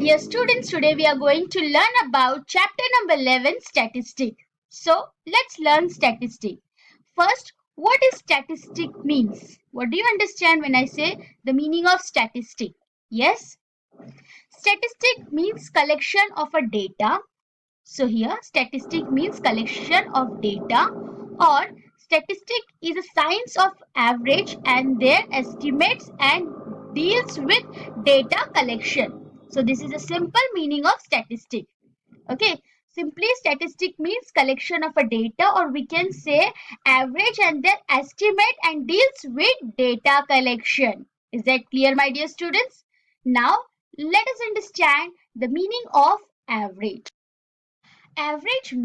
dear students, today we are going to learn about chapter number 11, statistic. So, let's learn statistic. First, what is statistic means? What do you understand when I say the meaning of statistic? Yes? Statistic means collection of a data. So here, statistic means collection of data, or statistic is a science of average and their estimates and deals with data collection. So this is a simple meaning of statistic. Okay, simply statistic means collection of a data, or we can say average and their estimate and deals with data collection. Is that clear, my dear students? Now let us understand the meaning of average. Average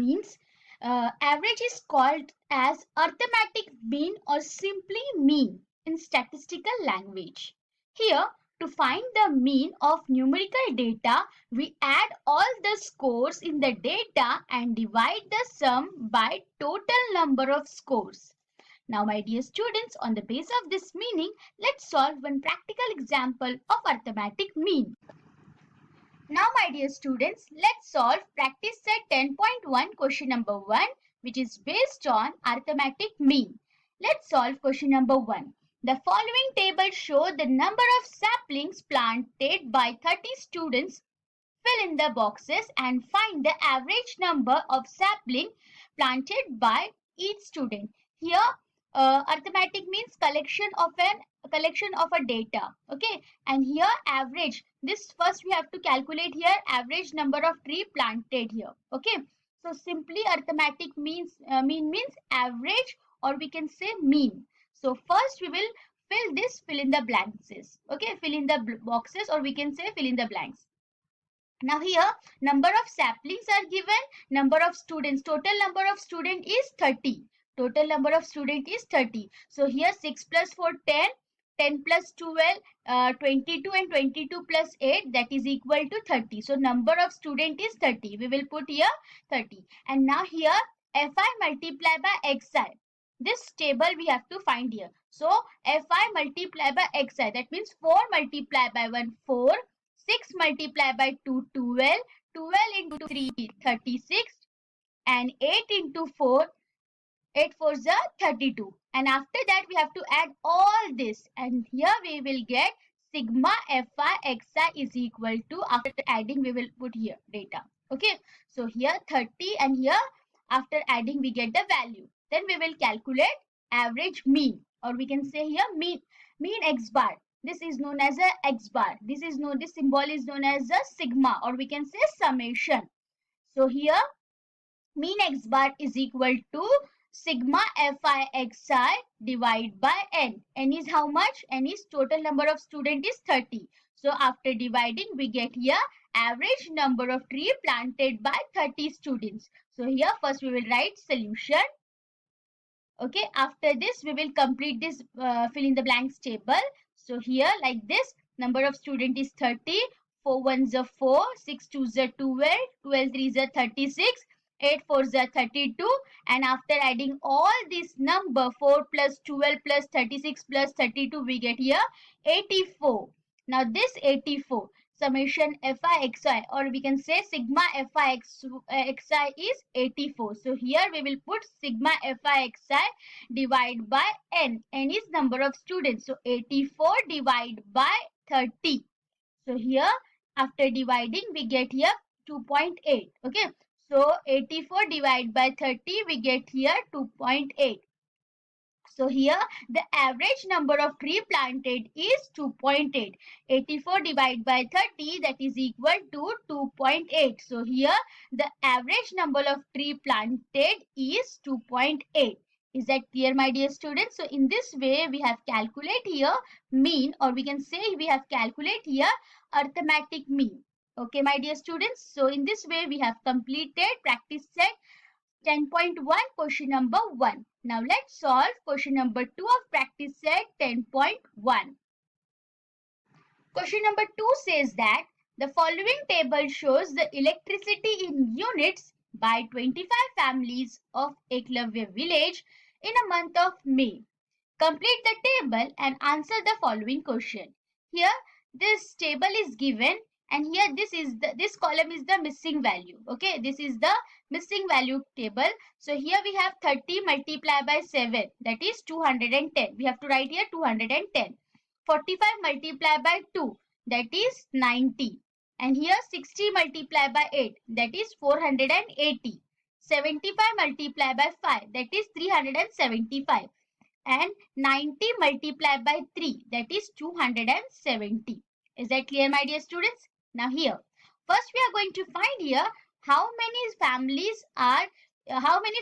is called as arithmetic mean or simply mean in statistical language. Here, to find the mean of numerical data, we add all the scores in the data and divide the sum by total number of scores. Now, my dear students, on the basis of this meaning, let's solve one practical example of arithmetic mean. Now, my dear students, let's solve practice set 10.1 question number 1, which is based on arithmetic mean. Let's solve question number 1. The following table show the number of saplings planted by 30 students. Fill in the boxes and find the average number of sapling planted by each student. Here, arithmetic means collection of a data. Okay, and here average. This first we have to calculate here average number of tree planted here. Okay, so simply arithmetic means mean means average, or we can say mean. So first we will fill in the blanks. Okay, fill in the boxes, or we can say fill in the blanks. Now here number of saplings are given, number of students, total number of student is 30. Total number of student is 30. So here 6 plus 4 10, 10 plus 12 22, and 22 plus 8, that is equal to 30. So number of student is 30. We will put here 30. And now here Fi multiplied by Xi. This table we have to find here. So Fi multiplied by Xi, that means 4 multiplied by 1 4. 6 multiplied by 2, 12. 12 into 3, 36. And 8 into 4, 8 4s are 32. And after that, we have to add all this. And here we will get sigma Fi Xi is equal to, after adding, we will put here data. Okay. So here 30, and here after adding, we get the value. Then we will calculate average mean, or we can say here mean X bar. This is known as a X bar. This symbol is known as a sigma, or we can say summation. So here mean X bar is equal to sigma Fi Xi divided by n. N is how much? N is total number of student is 30. So after dividing, we get here average number of tree planted by 30 students. So here first we will write solution. Okay, after this we will complete this fill in the blanks table. So here like this, number of student is 30, 4 1s are 4, 6 2s are 12, 12 3s are 36, 8 4s are 32, and after adding all this number 4 plus 12 plus 36 plus 32, we get here 84. Now this 84 summation Fi Xi, or we can say sigma Fi Xi is 84. So here we will put sigma Fi Xi divide by n. N is number of students. So 84 divided by 30. So here after dividing, we get here 2.8. Okay. So 84 divided by 30, we get here 2.8. So here the average number of tree planted is 2.8. 84 divided by 30, that is equal to 2.8. So here the average number of tree planted is 2.8. Is that clear, my dear students? So in this way we have calculate here mean, or we can say we have calculate here arithmetic mean. Okay, my dear students. So in this way we have completed practice set 10.1 question number 1. Now let's solve question number 2 of practice set 10.1. Question number 2 says that the following table shows the electricity in units by 25 families of Eklavya village in a month of May. Complete the table and answer the following question. Here this table is given and here this column is the missing value. Okay, this is the missing value table. So here we have 30 multiplied by 7, that is 210. We have to write here 210. 45 multiplied by 2, that is 90. And here 60 multiplied by 8, that is 480. 75 multiplied by 5, that is 375. And 90 multiplied by 3, that is 270. Is that clear, my dear students? Now here, first we are going to find here how many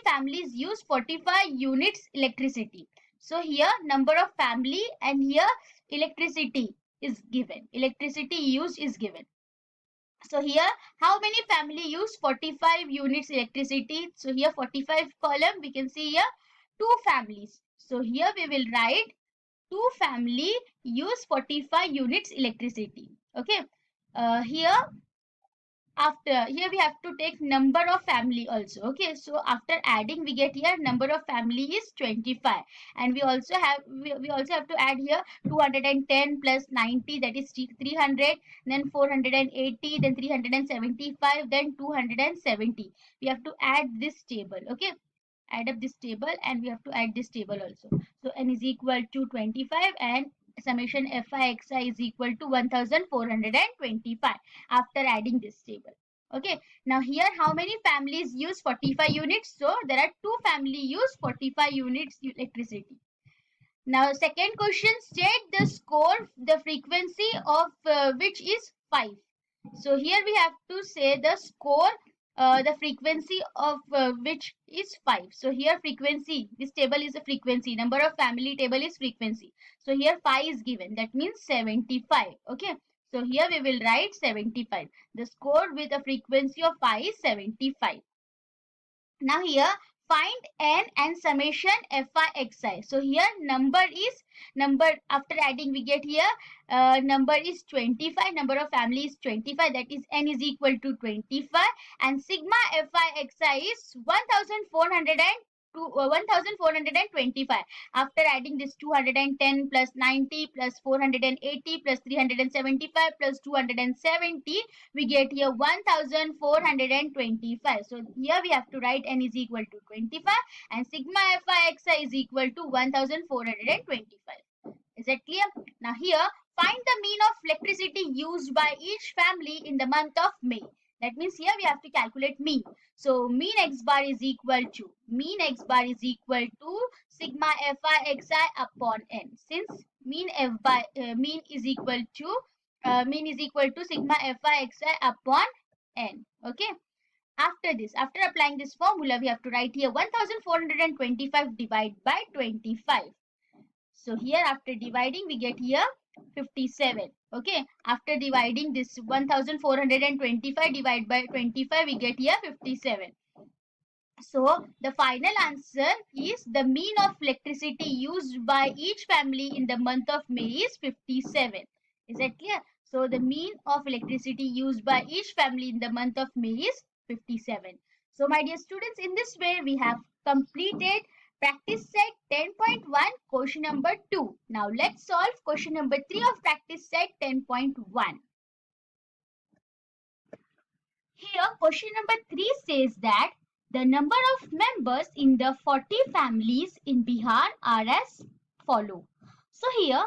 families use 45 units electricity. So here number of family and here electricity is given. Electricity used is given. So here how many family use 45 units electricity? So here 45 column we can see here 2 families. So here we will write 2 family use 45 units electricity. Okay. Here we have to take number of family also. Okay, so after adding we get here number of family is 25, and we also have to add here 210 plus 90, that is 300, then 480, then 375, then 270. We have to add this table. Okay, add up this table and we have to add this table also. So n is equal to 25 and summation fi xi is equal to 1425 after adding this table. Okay, now here how many families use 45 units? So there are 2 family use 45 units electricity. Now second question, state the score, the frequency of which is 5. So here we have to say the score, the frequency of which is 5. So here frequency, this table is a frequency, number of family table is frequency. So here 5 is given, that means 75. Okay, so here we will write 75. The score with a frequency of 5 is 75. Now here find n and summation fi xi. So here number after adding we get here number is 25, number of family is 25, that is n is equal to 25, and sigma fi xi is 1425. After adding this 210 plus 90 plus 480 plus 375 plus 270, we get here 1425. So here we have to write n is equal to 25 and sigma fi xi is equal to 1425. Is that clear? Now here find the mean of electricity used by each family in the month of May. That means here we have to calculate mean. So mean x bar is equal to sigma fi xi upon n. Since mean is equal to sigma fi xi upon n. Okay. After applying this formula, we have to write here 1425 divided by 25. So here after dividing we get here 57. Okay, after dividing this 1425 divided by 25 we get here 57. So the final answer is the mean of electricity used by each family in the month of May is 57. Is that clear? So the mean of electricity used by each family in the month of May is 57. So my dear students, in this way we have completed practice set 10.1 question number 2. Now let's solve question number 3 of practice set 10.1. Here question number 3 says that the number of members in the 40 families in Bihar are as follow. So here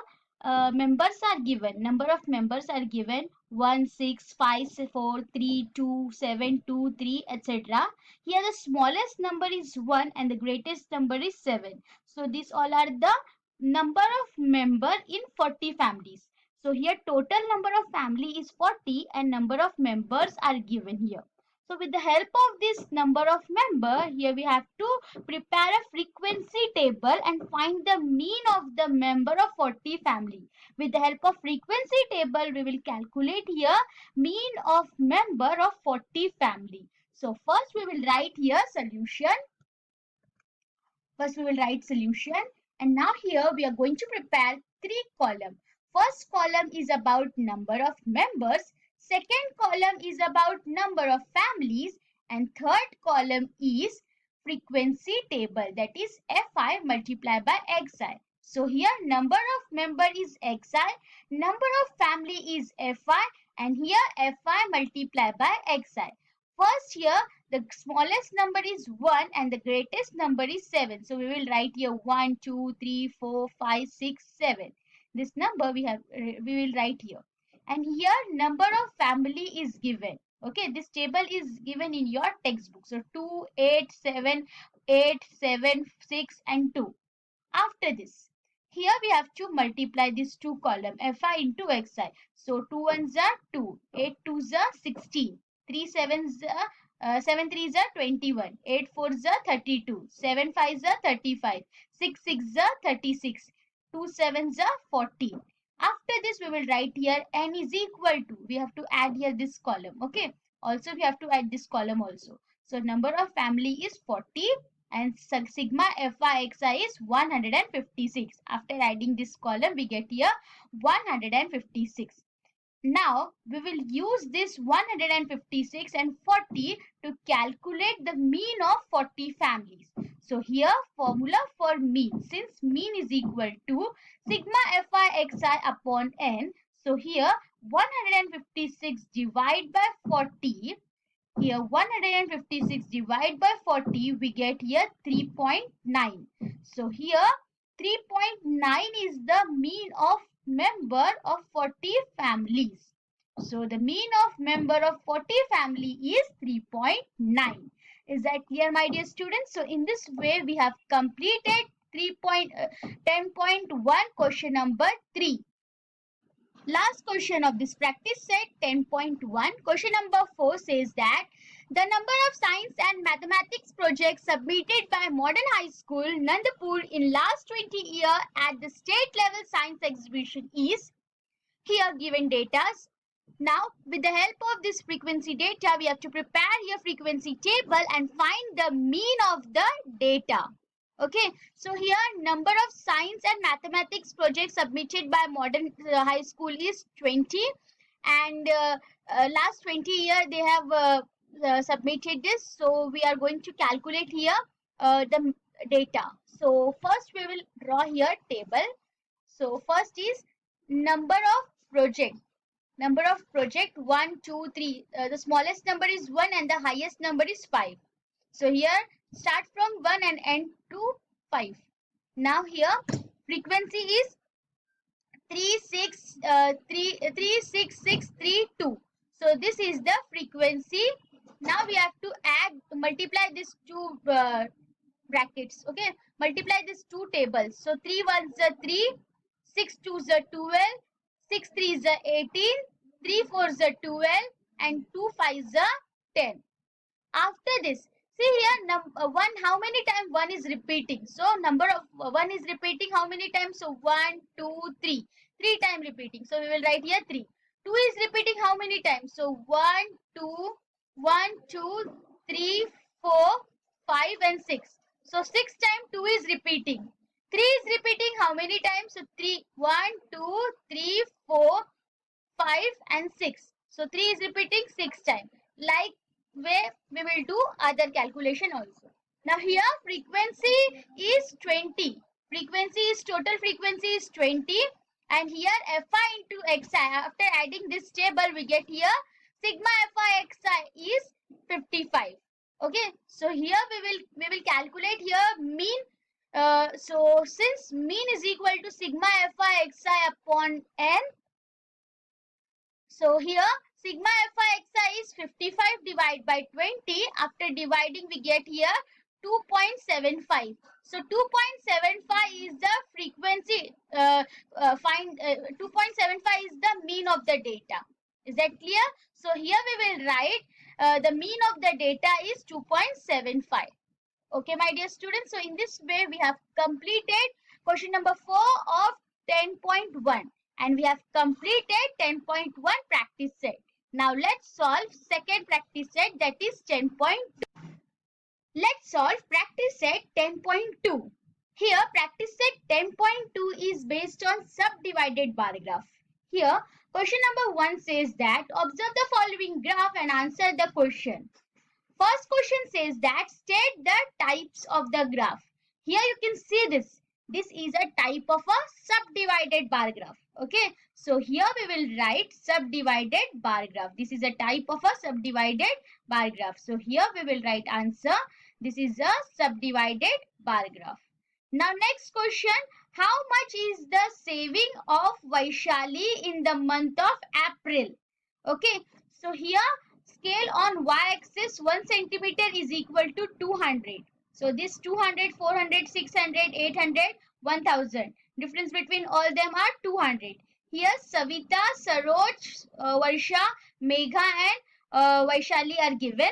members are given, number of members are given 1, 6, 5, 4, 3, 2, 7, 2, 3, etc. Here the smallest number is 1 and the greatest number is 7. So these all are the number of member in 40 families. So here total number of family is 40 and number of members are given here. So with the help of this number of member, here we have to prepare a frequency table and find the mean of the member of 40 family. With the help of frequency table, we will calculate here mean of member of 40 family. So first we will write here solution. And now here we are going to prepare 3 columns. First column is about number of members. Second column is about number of families, and third column is frequency table, that is Fi multiplied by Xi. So here number of member is Xi, number of family is Fi, and here fi multiplied by xi. First here the smallest number is 1 and the greatest number is 7. So we will write here 1, 2, 3, 4, 5, 6, 7. This number we will write here. And here number of family is given. Okay, this table is given in your textbook. So 2, 8, 7, 8, 7, 6 and 2. After this, here we have to multiply these two column fi into xi. So 2 ones are 2, 8 twos are 16, 3 sevens are 7 threes are 21, 8 fours are 32, 7 fives are 35, 6 sixes are 36, 2 sevens are 14. After this, we will write here n is equal to. We have to add here this column. Okay. Also, we have to add this column also. So number of family is 40 and sigma fi is 156. After adding this column, we get here 156. Now, we will use this 156 and 40 to calculate the mean of 40 families. So, here formula for mean. Since mean is equal to sigma fi xi upon n. So, here 156 divided by 40. Here 156 divided by 40, we get here 3.9. So here 3.9 is the mean of member of 40 families. So the mean of member of 40 family is 3.9. Is that clear, my dear students? So in this way, we have completed 10.1 question number 3. Last question of this practice set 10.1. Question number 4 says that the number of science and mathematics projects submitted by Modern High School, Nandapur in last 20 years at the state level science exhibition is here given data. Now with the help of this frequency data, we have to prepare your frequency table and find the mean of the data. Okay, so here number of science and mathematics projects submitted by Modern High School is 20, and last 20 years they have submitted this. So we are going to calculate here the data. So first we will draw here table. So first is number of project. Number of project 1, 2, 3. The smallest number is 1 and the highest number is 5. So here start from 1 and end to 5. Now here frequency is 36632. So this is the frequency. Now we have to multiply these two brackets. Okay, multiply these two tables. So 3 ones are 3, 6 twos are 12, 6 threes are 18, 3 fours are 12 and 2 fives are 10. After this, see here one, how many times 1 is repeating. So number of 1 is repeating how many times? So 1, 2, 3. 3 times repeating. So we will write here 3. 2 is repeating how many times? So 1, 2, 1, 2, 3, 4, 5 and 6. So 6 times 2 is repeating. 3 is repeating how many times? So 3, 1, 2, 3, 4, 5 and 6. So 3 is repeating 6 times. Like where we will do other calculation also. Now here frequency is 20. Total frequency is 20 and here fi into xi. After adding this table we get here sigma fi xi is 55. Okay, so here we will calculate here mean. So since mean is equal to sigma fi xi upon n, so here sigma fi xi is 55 divided by 20. After dividing we get here 2.75. So 2.75 is the frequency. 2.75 is the mean of the data. Is that clear? So here we will write the mean of the data is 2.75. Okay, my dear students. So in this way we have completed question number 4 of 10.1 and we have completed 10.1 practice set. Now let's solve second practice set, that is 10.2. Let's solve practice set 10.2. Here practice set 10.2 is based on subdivided bar graph. Here question number 1 says that observe the following graph and answer the question. First question says that state the types of the graph. Here you can see this. This is a type of a subdivided bar graph. Okay, so here we will write subdivided bar graph. This is a type of a subdivided bar graph. So here we will write answer. This is a subdivided bar graph. Now next question, how much is the saving of Vaishali in the month of April? Okay, so here scale on y-axis 1 centimeter is equal to 200. So this 200, 400, 600, 800, 1000. Difference between all them are 200. Here Savita, Saroj, Varsha, Megha and Vaishali are given.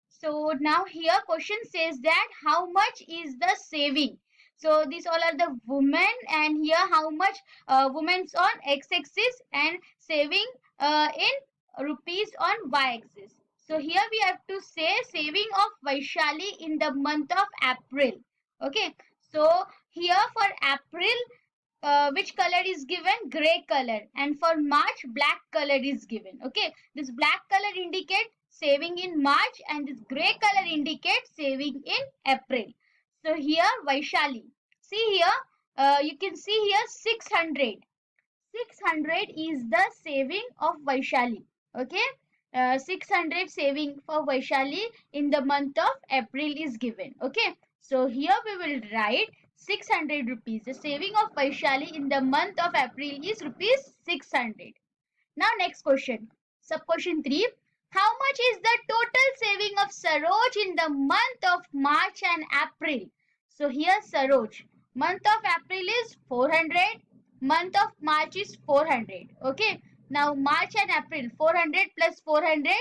So now here question says that how much is the saving. So these all are the women, and here how much women's on x-axis and saving in rupees on y-axis. So here we have to say saving of Vaishali in the month of April. Okay. So here for April, which color is given? Gray color. And for March, black color is given. Okay, this black color indicates saving in March and this gray color indicates saving in April. So here Vaishali, see here, you can see here 600. 600 is the saving of Vaishali. Okay, 600 saving for Vaishali in the month of April is given. Okay, so here we will write 600 rupees. The saving of Vaishali in the month of April is rupees 600. Now next question. Sub question 3. How much is the total saving of Saroj in the month of March and April? So here Saroj, month of April is 400, month of March is 400. Okay. Now March and April, 400 plus 400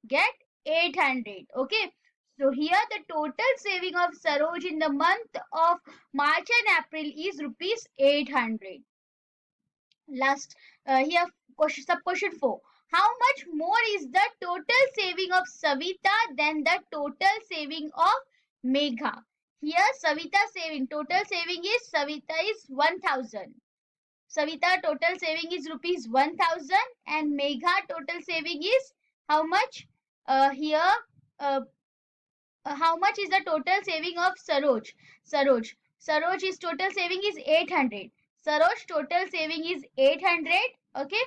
get 800. Okay. So here the total saving of Saroj in the month of March and April is rupees 800. Last here question, sub question 4. How much more is the total saving of Savita than the total saving of Megha? Here Savita saving, total saving is Savita is 1000. Savita total saving is rupees 1000 and Megha total saving is how much? Here how much is the total saving of Saroj? Saroj is total saving is 800. Saroj total saving is 800. Okay.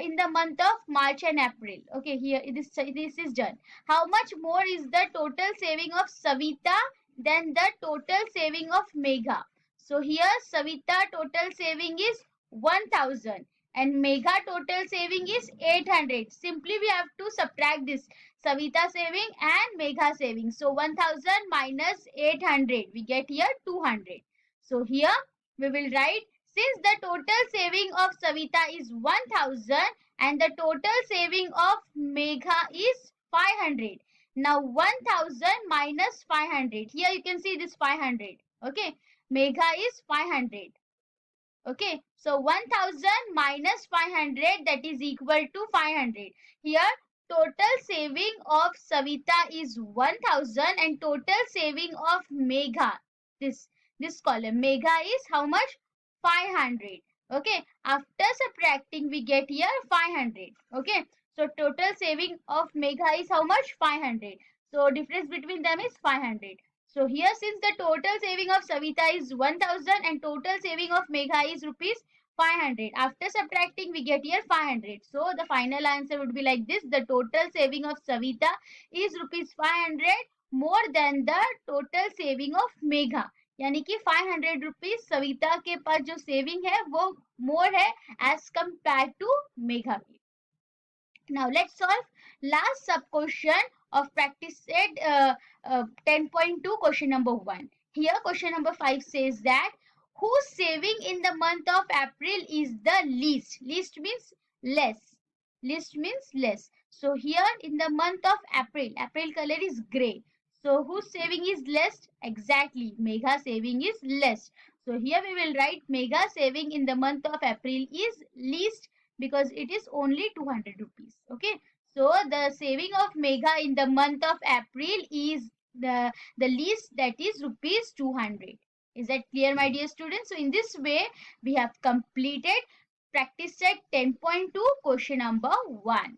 In the month of March and April. Okay, here this is done. How much more is the total saving of Savita than the total saving of Megha? So here Savita total saving is 1000 and Megha total saving is 800. Simply we have to subtract this. Savita saving and Megha saving. So 1000 minus 800. We get here 200. So here we will write, since the total saving of Savita is 1000 and the total saving of Megha is 500. Now 1000 minus 500. Here you can see this 500. Okay. Megha is 500. Okay. So 1000 minus 500, that is equal to 500. Here total saving of Savita is 1000 and total saving of Megha, this column, Megha is how much? 500. Okay, after subtracting we get here 500. Okay, so total saving of Megha is how much? 500. So difference between them is 500. So here since the total saving of Savita is 1000 and total saving of Megha is rupees 500. After subtracting we get here 500. So the final answer would be like this. The total saving of Savita is rupees 500 more than the total saving of Megha. यानी कि 500 rupees Savita के पास जो saving है वो मोर है as compare to Megha की. Now let's solve last sub question of practice set 10.2 question number 1. Here question number 5 says that whose saving in the month of April is the least? Least means less. Least means less. So here in the month of April, April color is gray. So whose saving is less? Exactly, Megha saving is less. So here we will write Megha saving in the month of April is least because it is only 200 rupees. Okay. So the saving of Megha in the month of April is the least, that is rupees 200. Is that clear, my dear students? So in this way we have completed practice set 10.2 question number 1.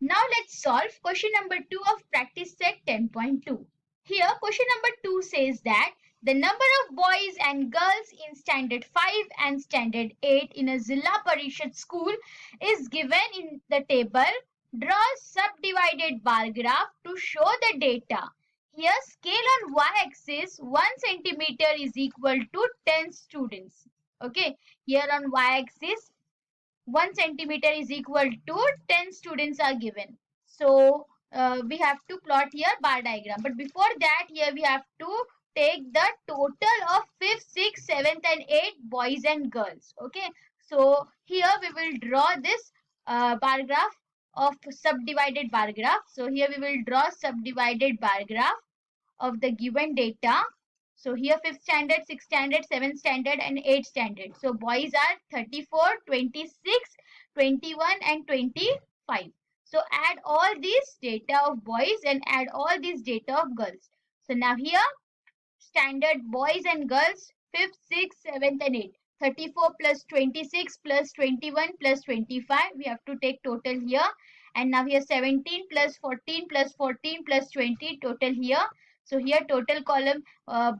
Now let's solve question number 2 of practice set 10.2. Here question number 2 says that the number of boys and girls in standard 5 and standard 8 in a Zilla Parishad school is given in the table. Draw subdivided bar graph to show the data. Here scale on y-axis 1 centimeter is equal to 10 students. Okay, here on y-axis 1 centimeter is equal to 10 students are given. So we have to plot here bar diagram. But before that, here we have to take the total of 5th, 6th, 7th and 8th boys and girls. Okay. So here we will draw this bar graph of subdivided bar graph. So here we will draw subdivided bar graph of the given data. So here 5th standard, 6th standard, 7th standard and 8th standard. So boys are 34, 26, 21 and 25. So add all these data of boys and add all these data of girls. So now here standard boys and girls 5th, 6th, 7th and 8th. 34 plus 26 plus 21 plus 25. We have to take total here. And now here 17 plus 14 plus 14 plus 20 total here. So here total column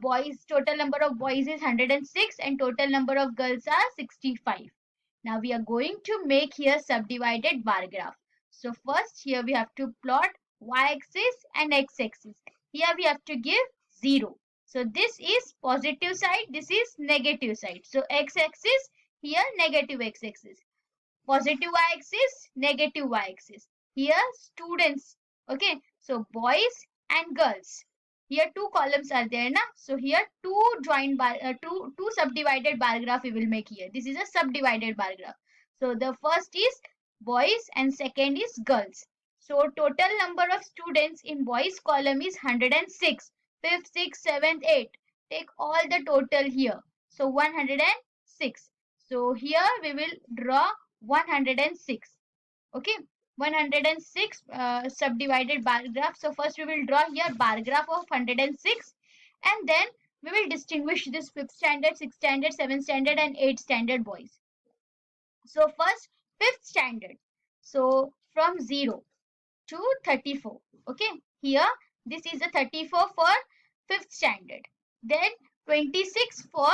boys, total number of boys is 106 and total number of girls are 65. Now we are going to make here subdivided bar graph. So first here we have to plot y-axis and x-axis. Here we have to give 0. So this is positive side, this is negative side. So x-axis, here negative x-axis. Positive y-axis, negative y-axis. Here students. Okay, so boys and girls. Here two columns are there, na? So here two subdivided bar graph we will make here. This is a subdivided bar graph. So the first is boys and second is girls. So total number of students in boys column is 106. 5th, 6th, 7th, 8th. Take all the total here. So 106. So here we will draw 106. Okay, 106 subdivided bar graph. So first we will draw here bar graph of 106 and then we will distinguish this 5th standard, 6th standard, 7th standard and 8th standard boys. So first 5th standard. So from 0 to 34. Okay, here this is a 34 for 5th standard. Then 26 for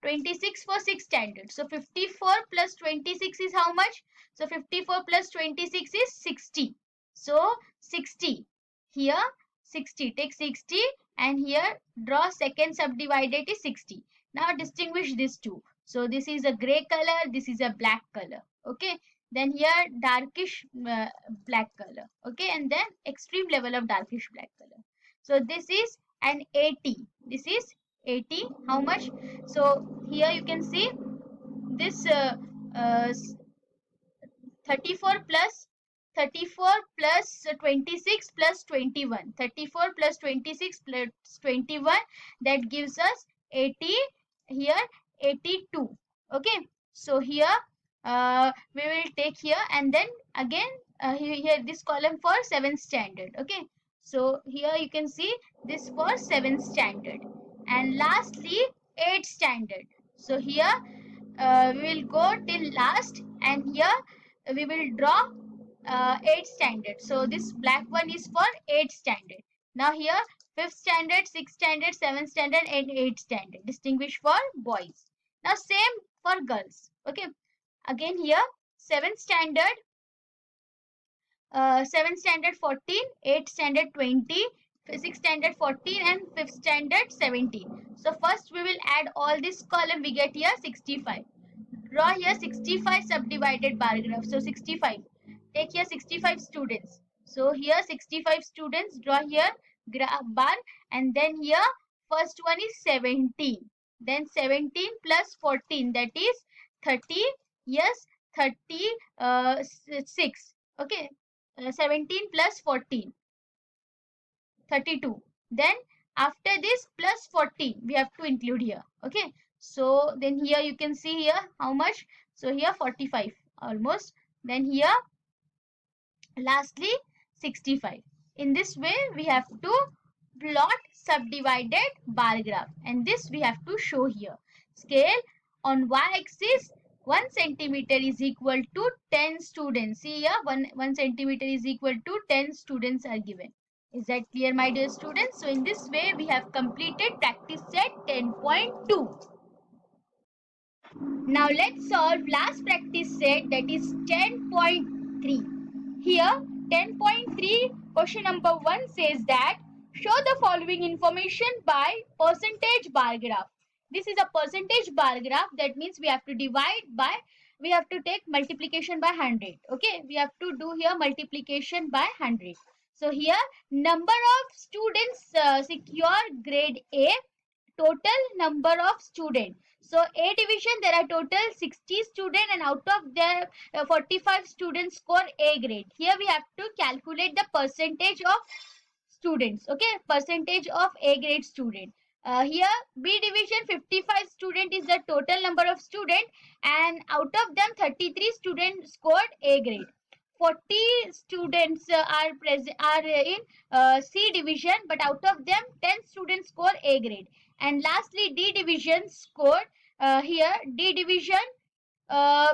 6th standard. So 54 plus 26 is how much? So 54 plus 26 is 60. So 60. Here 60. Take 60 and here draw second subdivided is 60. Now distinguish these two. So this is a gray color, this is a black color. Okay. Then here darkish black color. Okay. And then extreme level of darkish black color. So this is an 80. This is 80. How much? So here you can see this 34 plus 26 plus 21. 34 plus 26 plus 21, that gives us 80. Here 82. Okay. So here we will take here and then again here this column for 7th standard. Okay. So here you can see this for 7th standard. And lastly 8th standard. So here we will go till last and here we will draw 8th standard. So this black one is for 8th standard. Now here 5th standard, 6th standard, 7th standard and 8th standard. Distinguish for boys. Now same for girls. Okay. Again here 7th standard, 7th standard 14, 8th standard 20, 6th standard 14 and 5th standard 17. So first we will add all this column, we get here 65. Draw here 65 subdivided bar graph. So 65. Take here 65 students. So here 65 students, draw here graph bar and then here first one is 17. Then 17 plus 14, that is 30. Yes, 36. Okay. 17 plus 14. 32. Then after this plus 14 we have to include here. Okay. So then here you can see here how much. So here 45 almost. Then here lastly 65. In this way we have to plot subdivided bar graph and this we have to show here. Scale on y-axis 1 centimeter is equal to 10 students. See here 1 centimeter is equal to 10 students are given Is that clear, my dear students? So in this way, we have completed practice set 10.2. Now let's solve last practice set, that is 10.3. Here 10.3 question number 1 says that show the following information by percentage bar graph. This is a percentage bar graph. That means we have to we have to take multiplication by 100. Okay, we have to do here multiplication by 100. So here number of students secure grade A, total number of students. So A division, there are total 60 students, and out of them 45 students score A grade. Here we have to calculate the percentage of students. Okay, percentage of A grade student. Here B division, 55 student is the total number of student, and out of them 33 students scored A grade. 40 students are in C division, but out of them 10 students score A grade. And lastly, D division scored here D division, uh,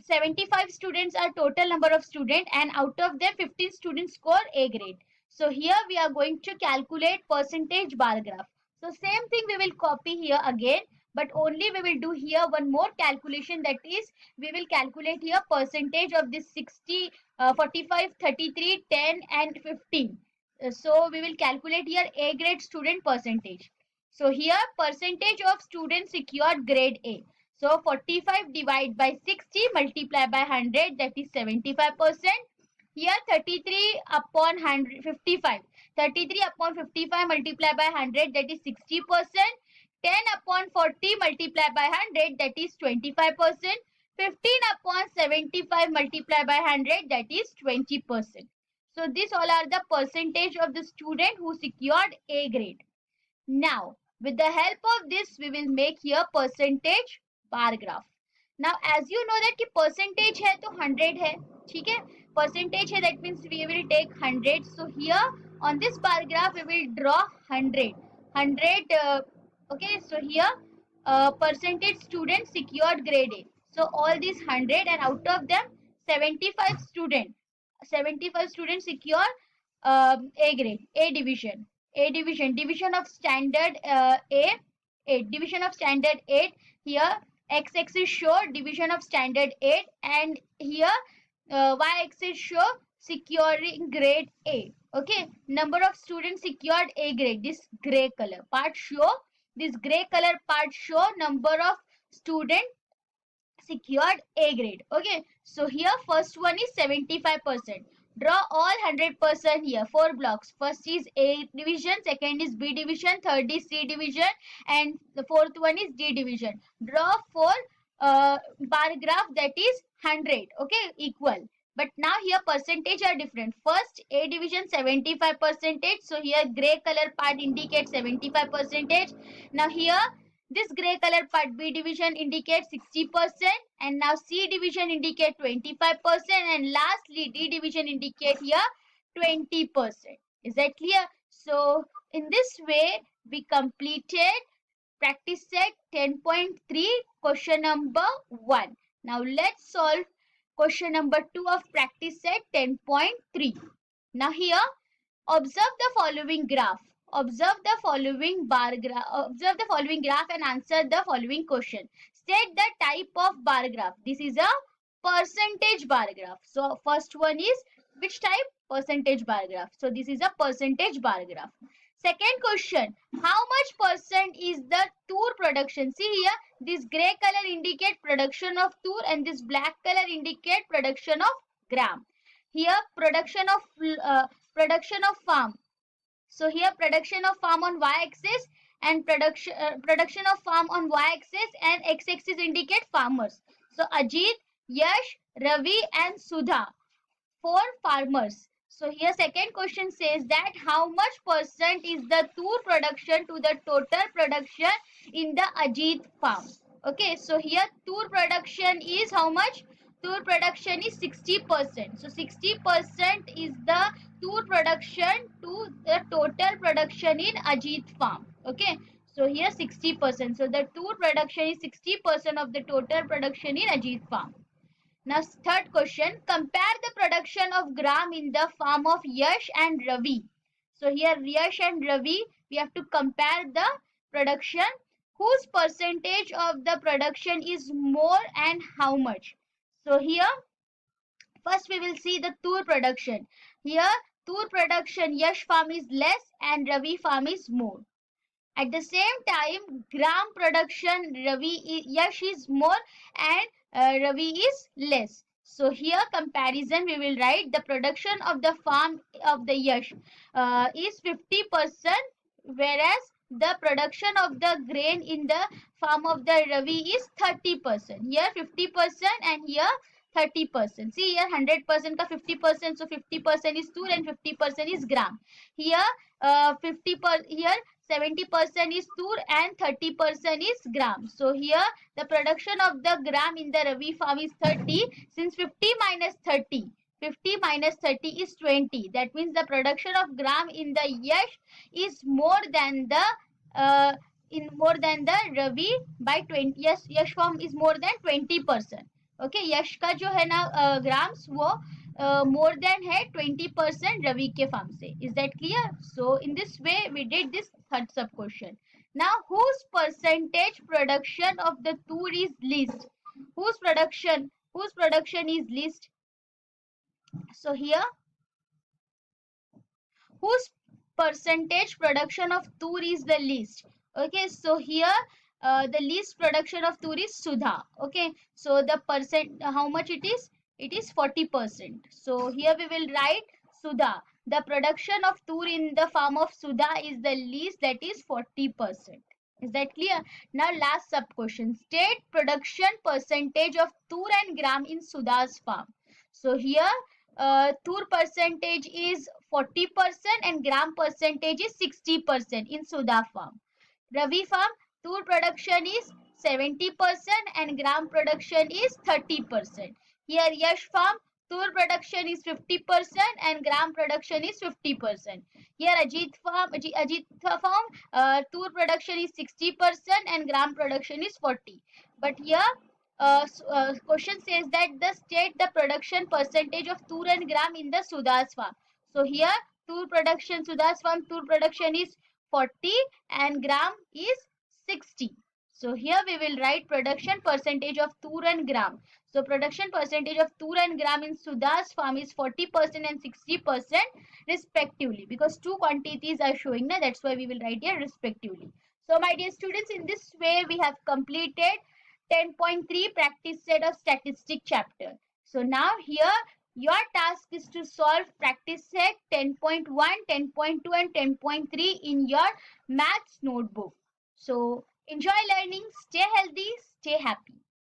75 students are total number of students, and out of them 15 students score A grade. So here we are going to calculate percentage bar graph. So same thing we will copy here again, but only we will do here one more calculation, that is we will calculate here percentage of this 60, 45, 33, 10 and 15. So we will calculate here A grade student percentage. So here percentage of students secured grade A. So 45 divided by 60 multiply by 100, that is 75%. Here 33 upon 100, 55. 33 upon 55 multiply by 100, that is 60%. 10 upon 40 multiply by 100, that is 25%. 15 upon 75 multiply by 100, that is 20%. So these all are the percentage of the student who secured A grade. Now, with the help of this, we will make here percentage bar graph. Now, as you know that कि percentage है तो 100 है, ठीक है? Percentage है, that means we will take 100. So here on this bar graph we will draw 100. 100. Okay. So here percentage students secured grade A. So all these 100, and out of them 75 students. 75 students secure A grade, A division. A division, division of standard A, 8, division of standard 8. Here x-axis show division of standard 8, and here y-axis show securing grade A. Okay, number of students secured A grade. This gray color part show, this gray color part show number of students secured A grade. Okay, so here first one is 75%. Draw all 100% here. 4 blocks. First is A division, second is B division, third is C division, and the fourth one is D division. Draw 4 bar graph, that is 100. Okay, equal. But now here percentage are different. First A division 75%. So here gray color part indicates 75%. Now here this gray color part B division indicates 60%, and now C division indicate 25%, and lastly D division indicate here 20%. Is that clear? So in this way we completed practice set 10.3 question number 1. Now let's solve question number 2 of practice set 10.3. Now here observe the following graph. Observe the following bar graph. Observe the following graph and answer the following question. State the type of bar graph. This is a percentage bar graph. So first one is which type? Percentage bar graph. So this is a percentage bar graph. Second question, how much percent is the tour production? See here, this gray color indicate production of tour, and this black color indicate production of gram. Here production of farm. So here production of farm on y-axis, and production of farm on y-axis, and x-axis indicate farmers. So Ajit, Yash, Ravi and Sudha, 4 farmers. So here second question says that how much percent is the tour production to the total production in the Ajit farm. Okay, so here tour production is how much? Tour production is 60%. So 60% is the tour production to the total production in Ajit farm. Okay, so here 60%. So the tour production is 60% of the total production in Ajit farm. Now third question, compare the production of gram in the farm of Yash and Ravi. So here Yash and Ravi, we have to compare the production. Whose percentage of the production is more and how much? So here first we will see the tur production. Here tur production Yash farm is less and Ravi farm is more. At the same time, gram production Yash is more and Ravi is less. So here comparison we will write the production of the farm of the Yash is 50%, whereas the production of the grain in the farm of the Ravi is 30%. Here 50% and here 30%. See here 100% ka 50%, so 50% is tur and 50% is gram. Here 70% is tur and 30% is gram. So here the production of the gram in the Ravi farm is 30. Since 50 minus 30, 50 minus 30 is 20. That means the production of gram in the Yash is more than the Ravi by 20. Yes, Yash farm is more than 20%. Okay, यश का जो है ना grams वो more than है 20% रवि के farm से. Is that clear? So in this way we did this third sub question. Now whose percentage production of the tur is least? Whose production is least? So here whose percentage production of tur is the least? Okay, so here the least production of tur is Sudha. Okay, so the percent how much it is? It is 40%. So here we will write Sudha. The production of tur in the farm of Sudha is the least, that is 40%. Is that clear? Now last sub question. State production percentage of tur and gram in Sudha's farm. So here tur percentage is 40% and gram percentage is 60% in Sudha farm. Ravi farm tur production is 70% and gram production is 30%. Here Yash farm tur production is 50% and gram production is 50%. Here Ajit farm tur production is 60% and gram production is 40. But here question says that the state the production percentage of tur and gram in the Sudha's farm. So here Sudha's farm tur production is 40 and gram is 60. So here we will write production percentage of tur and gram. So production percentage of tur and gram in Sudha's farm is 40% and 60% respectively, because two quantities are showing now, that's why we will write here respectively. So my dear students, in this way we have completed 10.3 practice set of statistic chapter. So now here your task is to solve practice set 10.1, 10.2 and 10.3 in your maths notebook. So enjoy learning, stay healthy, stay happy.